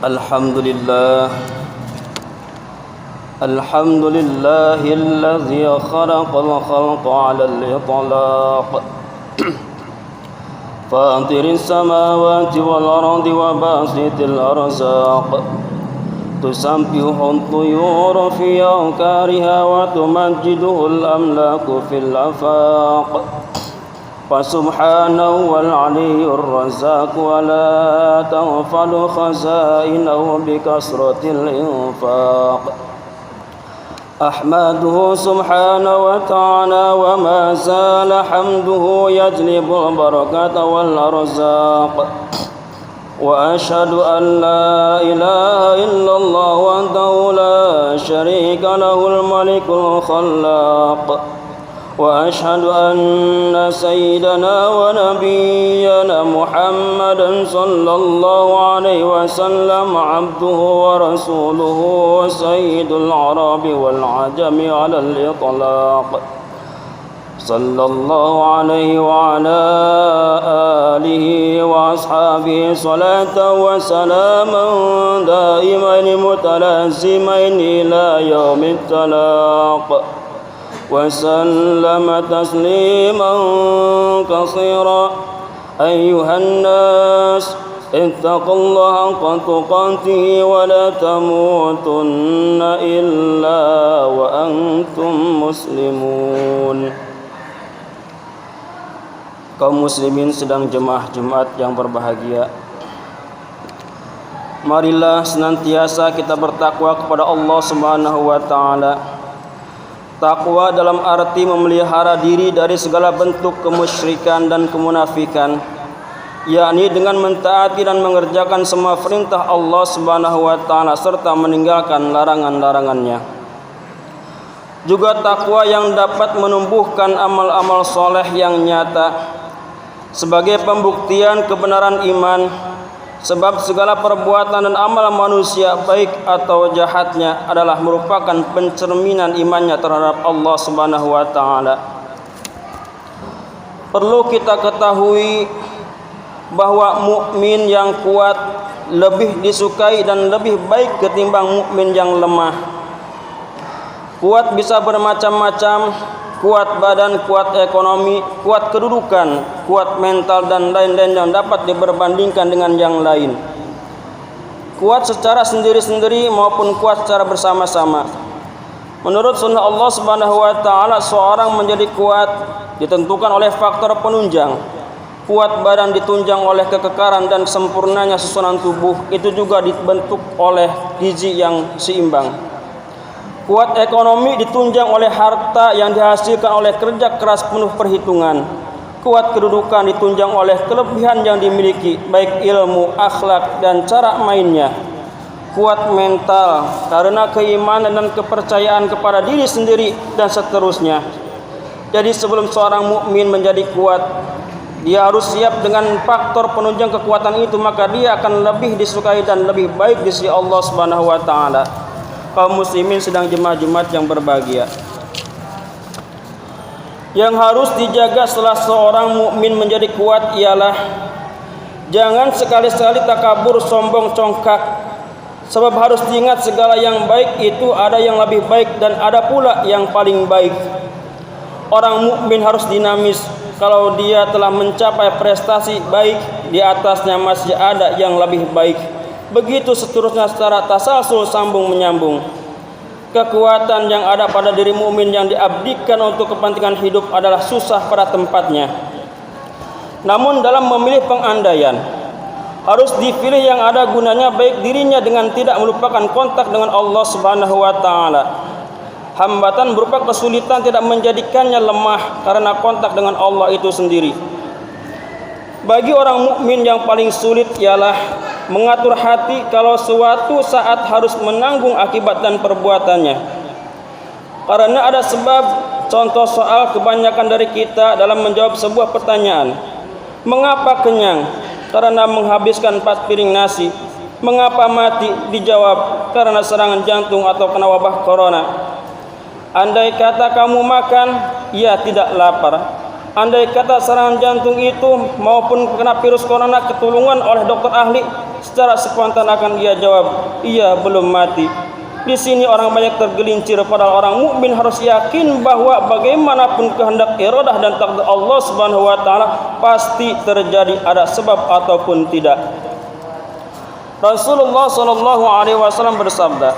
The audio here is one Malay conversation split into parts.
الحمد لله الذي خلق الخلق على الإطلاق فاطر السماوات والأرض وباسط الأرزاق تسبح الطيور في أوكارها وتمجده الأملاك في الآفاق فسبحانه والعلي الرزاق ولا تغفل خزائنه بكثرة الإنفاق أحمده سبحانه وتعالى وما زال حمده يجلب البركة والأرزاق وأشهد أن لا إله إلا الله وحده لا شريك له الملك الخلاق وأشهد أن سيدنا ونبينا محمدا صلى الله عليه وسلم عبده ورسوله وسيد العرب والعجم على الإطلاق صلى الله عليه وعلى آله وأصحابه صلاة وسلاما دائمين متلازمين إلى يوم التلاق وسلم تسليما كثيرا أيها الناس اتقوا الله حق تقاته ولا تموتن إلا وأنتم مسلمون. Kaum muslimin sedang jemaah Jumat yang berbahagia, marilah senantiasa kita bertakwa kepada Allah Subhanahu wa taala. Takwa dalam arti memelihara diri dari segala bentuk kemusyrikan dan kemunafikan, yakni dengan mentaati dan mengerjakan semua perintah Allah Subhanahu wa taala serta meninggalkan larangan-larangannya. Juga takwa yang dapat menumbuhkan amal-amal soleh yang nyata sebagai pembuktian kebenaran iman, sebab segala perbuatan dan amal manusia baik atau jahatnya adalah merupakan pencerminan imannya terhadap Allah Subhanahu wa taala. Perlu kita ketahui bahwa mukmin yang kuat lebih disukai dan lebih baik ketimbang mukmin yang lemah. Kuat bisa bermacam-macam, kuat badan, kuat ekonomi, kuat kedudukan, kuat mental dan lain-lain yang dapat diperbandingkan dengan yang lain. Kuat secara sendiri-sendiri maupun kuat secara bersama-sama. Menurut sunnah Allah Subhanahu wa taala, seorang menjadi kuat ditentukan oleh faktor penunjang. Kuat badan ditunjang oleh kekekaran dan sempurnanya susunan tubuh, itu juga dibentuk oleh gizi yang seimbang. Kuat ekonomi ditunjang oleh harta yang dihasilkan oleh kerja keras penuh perhitungan. Kuat kedudukan ditunjang oleh kelebihan yang dimiliki, baik ilmu, akhlak, dan cara mainnya. Kuat mental karena keimanan dan kepercayaan kepada diri sendiri dan seterusnya. Jadi sebelum seorang mukmin menjadi kuat, dia harus siap dengan faktor penunjang kekuatan itu, maka dia akan lebih disukai dan lebih baik di sisi Allah Subhanahu wa taala. Kaum muslimin sedang jemaah Jumat yang berbahagia, yang harus dijaga setelah seorang mukmin menjadi kuat ialah jangan sekali-sekali takabur, sombong, congkak. Sebab harus diingat segala yang baik itu ada yang lebih baik dan ada pula yang paling baik. Orang mukmin harus dinamis. Kalau dia telah mencapai prestasi baik, di atasnya masih ada yang lebih baik. Begitu seterusnya secara tasalsul, sambung menyambung. Kekuatan yang ada pada diri mukmin yang diabdikan untuk kepentingan hidup adalah susah pada tempatnya. Namun dalam memilih pengandaian, harus dipilih yang ada gunanya baik dirinya dengan tidak melupakan kontak dengan Allah Subhanahu wa taala. Hambatan berupa kesulitan tidak menjadikannya lemah karena kontak dengan Allah itu sendiri. Bagi orang mukmin yang paling sulit ialah mengatur hati kalau suatu saat harus menanggung akibat dan perbuatannya. Karena ada sebab. Contoh soal kebanyakan dari kita dalam menjawab sebuah pertanyaan. Mengapa kenyang? Karena menghabiskan 4 piring nasi. Mengapa mati? Dijawab karena serangan jantung atau kena wabah corona. Andai kata kamu makan, ia tidak lapar. Andai kata serangan jantung itu maupun kena virus corona ketulungan oleh dokter ahli, Secara spontan akan dia jawab, ia belum mati. Di sini orang banyak tergelincir, padahal orang mukmin harus yakin bahwa bagaimanapun kehendak iradah dan takdir Allah Subhanahu wa taala pasti terjadi, ada sebab ataupun tidak. Rasulullah sallallahu alaihi wasallam bersabda,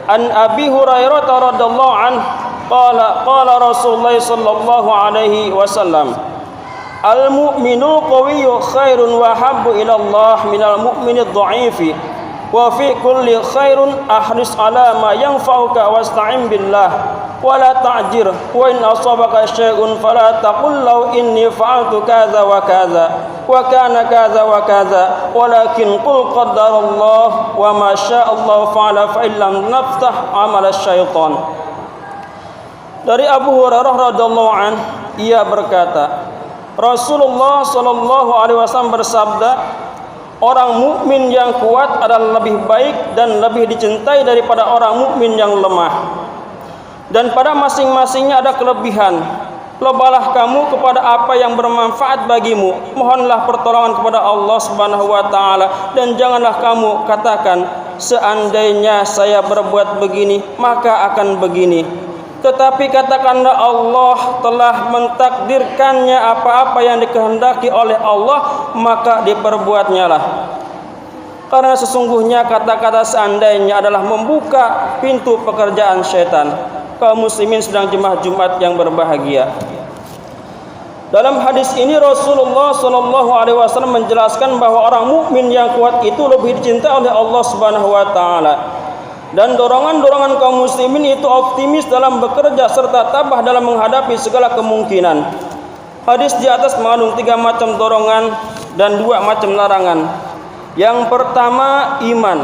An Abi Hurairah radhiyallahu anhu qala Rasulullah sallallahu alaihi wasallam, Al-mu'minul qawiyyu khairun wa habbu ila Allah minal mu'minid dha'ifi wa fi kulli khairun ahris ala ma yanfa'uka wasta'in billah wa la ta'jir wa in asabaka syai'un fala taqul law inni fa'altu kadza wa kadza wa kana kadza wa kadza walakin qul qaddarallah wa ma sya'allahu fa'ala fa illam naftah amal syaitan. Dari Abu Hurairah radhiyallahu anhu, ia berkata, Rasulullah sallallahu alaihi wasallam bersabda, orang mukmin yang kuat adalah lebih baik dan lebih dicintai daripada orang mukmin yang lemah. Dan pada masing-masingnya ada kelebihan. Lobalah kamu kepada apa yang bermanfaat bagimu. Mohonlah pertolongan kepada Allah Subhanahu wa taala dan janganlah kamu katakan, seandainya saya berbuat begini, maka akan begini. Tetapi katakanlah Allah telah mentakdirkannya, apa-apa yang dikehendaki oleh Allah maka diperbuatnyalah. Karena sesungguhnya kata-kata seandainya adalah membuka pintu pekerjaan syaitan. Kaum muslimin sedang jemaah Jumat yang berbahagia. Dalam hadis ini Rasulullah sallallahu alaihi wasallam menjelaskan bahwa orang mukmin yang kuat itu lebih dicintai oleh Allah Subhanahu wa taala. Dan dorongan-dorongan kaum muslimin itu optimis dalam bekerja serta tabah dalam menghadapi segala kemungkinan. Hadis di atas mengandung 3 macam dorongan dan 2 macam larangan. Yang pertama, iman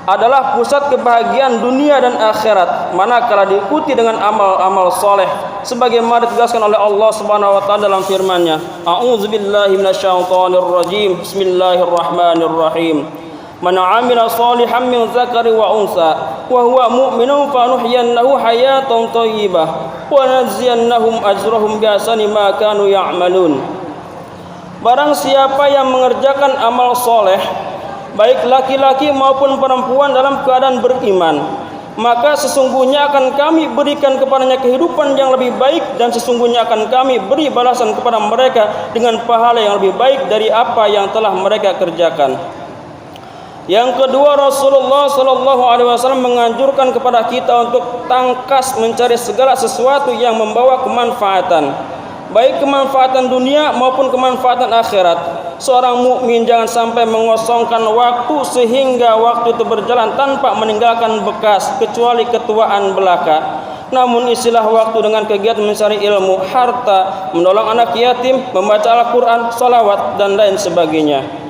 adalah pusat kebahagiaan dunia dan akhirat manakala diikuti dengan amal-amal soleh, sebagaimana ditegaskan oleh Allah Subhanahu wa taala dalam firman-Nya, A'udzubillahi minasyaitonirrajim. Bismillahirrahmanirrahim. Man 'amila shalihan min dzakari wa unsa wa huwa mu'minun fanuhyiyannahu hayatan thayyibah wa najziyannahum ajrahum bi ahsani ma kanu ya'malun. Barang siapa yang mengerjakan amal soleh, baik laki-laki maupun perempuan dalam keadaan beriman, maka sesungguhnya akan kami berikan kepadanya kehidupan yang lebih baik dan sesungguhnya akan kami beri balasan kepada mereka dengan pahala yang lebih baik dari apa yang telah mereka kerjakan. Yang kedua, Rasulullah sallallahu alaihi wasallam menganjurkan kepada kita untuk tangkas mencari segala sesuatu yang membawa kemanfaatan, baik kemanfaatan dunia maupun kemanfaatan akhirat. Seorang mukmin jangan sampai mengosongkan waktu sehingga waktu itu berjalan tanpa meninggalkan bekas kecuali ketuaan belaka. Namun isilah waktu dengan kegiatan mencari ilmu, harta, menolong anak yatim, membaca Al-Quran, salawat dan lain sebagainya.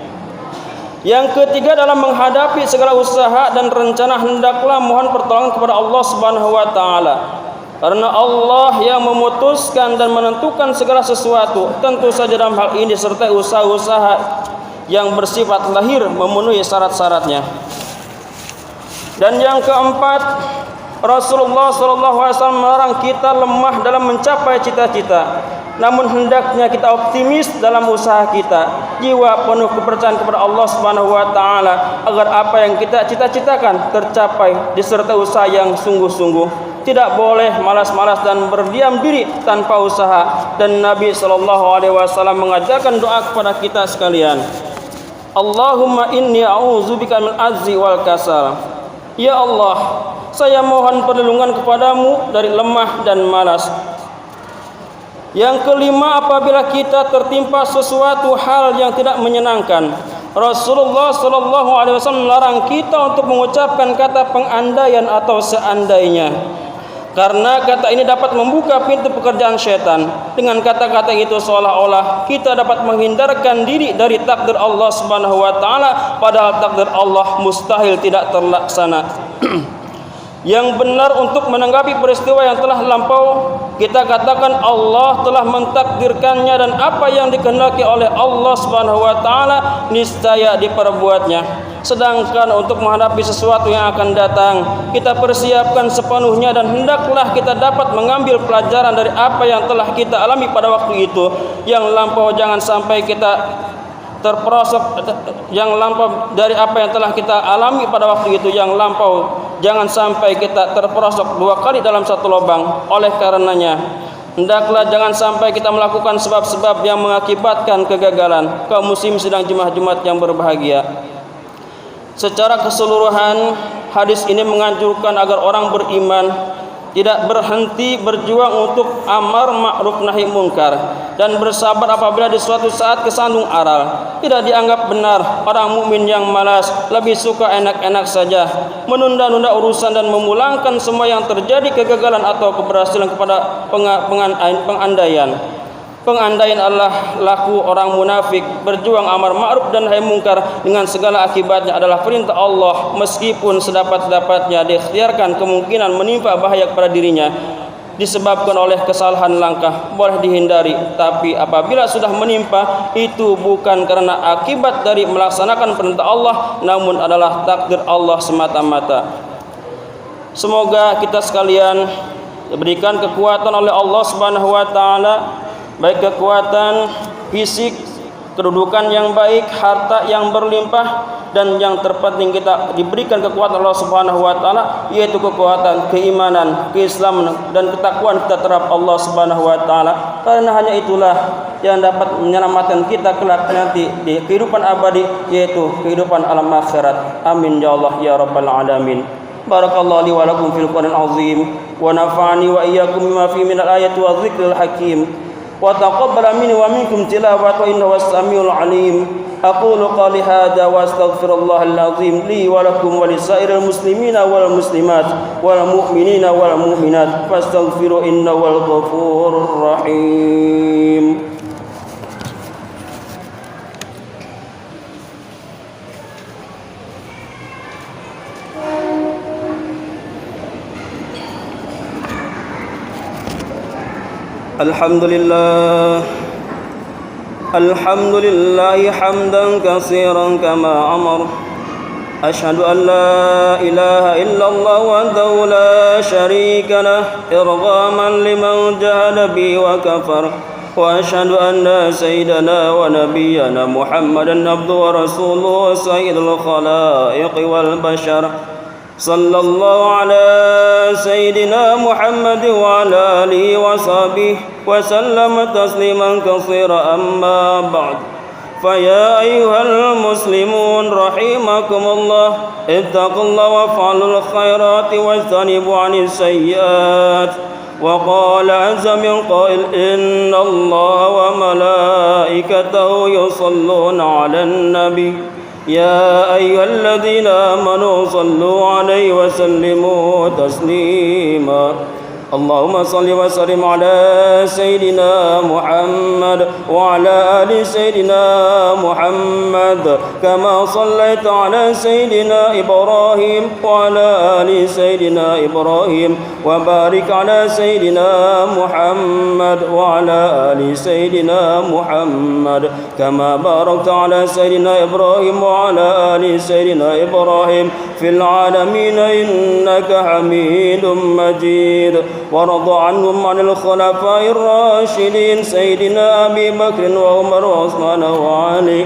Yang ketiga, dalam menghadapi segala usaha dan rencana hendaklah mohon pertolongan kepada Allah Subhanahu wa taala. Karena Allah yang memutuskan dan menentukan segala sesuatu. Tentu saja dalam hal ini disertai usaha-usaha yang bersifat lahir memenuhi syarat-syaratnya. Dan yang keempat, Rasulullah SAW melarang kita lemah dalam mencapai cita-cita. Namun hendaknya kita optimis dalam usaha kita, jiwa penuh kepercayaan kepada Allah Subhanahu wa taala agar apa yang kita cita-citakan tercapai disertai usaha yang sungguh-sungguh. Tidak boleh malas-malas dan berdiam diri tanpa usaha. Dan Nabi sallallahu alaihi wasallam mengajarkan doa kepada kita sekalian. Allahumma inni a'udzubika min azzi wal kasal. Ya Allah, saya mohon perlindungan kepadamu dari lemah dan malas. Yang kelima, apabila kita tertimpa sesuatu hal yang tidak menyenangkan, Rasulullah sallallahu alaihi wasallam melarang kita untuk mengucapkan kata pengandaian atau seandainya. Karena kata ini dapat membuka pintu pekerjaan syaitan. Dengan kata-kata itu seolah-olah kita dapat menghindarkan diri dari takdir Allah Subhanahu wa taala, padahal takdir Allah mustahil tidak terlaksana. Yang benar untuk menanggapi peristiwa yang telah lampau, kita katakan Allah telah mentakdirkannya dan apa yang dikehendaki oleh Allah Subhanahu wa taala niscaya diperbuatnya. Sedangkan untuk menghadapi sesuatu yang akan datang, kita persiapkan sepenuhnya dan hendaklah kita dapat mengambil pelajaran dari apa yang telah kita alami pada waktu itu. Yang lampau jangan sampai kita terperosok yang lampau dari apa yang telah kita alami pada waktu itu yang lampau, jangan sampai kita terperosok 2 kali dalam satu lubang. Oleh karenanya hendaklah jangan sampai kita melakukan sebab-sebab yang mengakibatkan kegagalan. Kaum muslim sedang jemaah Jumat yang berbahagia, secara keseluruhan hadis ini menganjurkan agar orang beriman tidak berhenti berjuang untuk amar ma'ruf nahi munkar dan bersabar apabila di suatu saat kesandung aral. Tidak dianggap benar orang mukmin yang malas, lebih suka enak-enak saja, menunda-nunda urusan dan memulangkan semua yang terjadi kegagalan atau keberhasilan kepada pengandaian. Pengandaian adalah laku orang munafik. Berjuang amar ma'ruf dan nahi mungkar dengan segala akibatnya adalah perintah Allah, meskipun sedapat-dapatnya diikhtiarkan kemungkinan menimpa bahaya kepada dirinya disebabkan oleh kesalahan langkah, boleh dihindari. Tapi apabila sudah menimpa, itu bukan karena akibat dari melaksanakan perintah Allah, namun adalah takdir Allah semata-mata. Semoga kita sekalian diberikan kekuatan oleh Allah Subhanahu wa taala, baik kekuatan fisik, kedudukan yang baik, harta yang berlimpah, dan yang terpenting kita diberikan kekuatan Allah Subhanahu wa taala, yaitu kekuatan keimanan, keislaman dan ketakwaan kita terhadap Allah Subhanahu wa taala. Karena hanya itulah yang dapat menyelamatkan kita kelak nanti di kehidupan abadi, yaitu kehidupan alam akhirat. Amin ya Allah ya rabbal alamin. Barakallahu li wa lakum fil Qur'anil azim wa nafa'ani wa iyyakum bima fihi minal ayati wa dzikril hakim. وتقبل مني ومنكم تلاوة إنه السميع العليم. أقول قولي هذا وأستغفر الله العظيم لي ولكم ولسائر المسلمين والمسلمات والمؤمنين والمؤمنات فاستغفروا إنه الغفور الرحيم. الحمد لله حمدا كثيرا كما أمر. أشهد أن لا إله إلا الله وحده لا شريك له إرغاما لمن جهل به وكفر. وأشهد أن سيدنا ونبينا محمدا عبده ورسوله سيد الخلائق والبشر. صلى الله على سيدنا محمد وعلى آله وصحبه وسلم تسليما كثيرا. أما بعد، فيا أيها المسلمون رحمكم الله، اتقوا الله وافعلوا الخيرات واجتنبوا عن السيئات. وقال عز من قائل إن الله وملائكته يصلون على النبي يا أيها الذين آمنوا صلوا عليه وسلموا تسليما. اللهم صل وسلم على سيدنا محمد وعلى آل سيدنا محمد كما صليت على سيدنا إبراهيم وعلى آل سيدنا إبراهيم وبارك على سيدنا محمد وعلى آل سيدنا محمد كما باركت على سيدنا إبراهيم وعلى آل سيدنا إبراهيم في العالمين إنك حميد مجيد. وارض عنهم عن الخلفاء الراشدين سيدنا أبي بكر وعمر وعثمان وعلي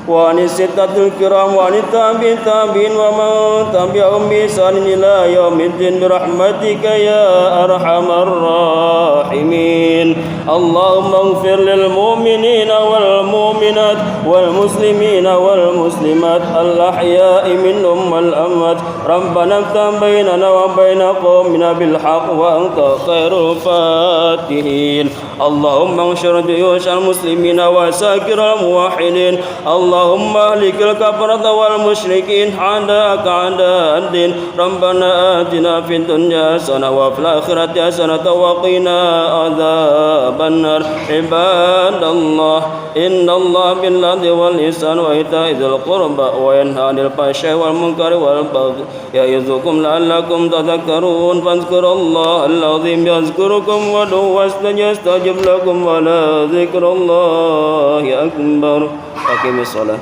وعن الستة الكرام وعن التابعين ومن تبعهم بإحسان إلى يوم الدين برحمتك يا أرحم الراحمين. اللهم اغفر للمؤمنين والمؤمنات والمسلمين والمسلمات الأحياء منهم والأموات. ربنا افتح بيننا وبين قومنا بالحق وأنت خير الفاتحين. اللهم انشر جيوش المسلمين وساكر الموحدين. اللهم اهلك الكفرة والمشركين أعداءك أعداء الدين. ربنا آتنا في الدنيا حسنة وفي الآخرة حسنة وقنا عذاب النار. عباد الله، إن الله بالعدل والإحسان وإيتاء ذي القربى وينهى عن الفحشاء والمنكر والبغي يعظكم لعلكم تذكرون. فاذكروا الله العظيم يذكركم وادعوه يستجب لكم ولذكر الله أكبر. أقم الصلاة.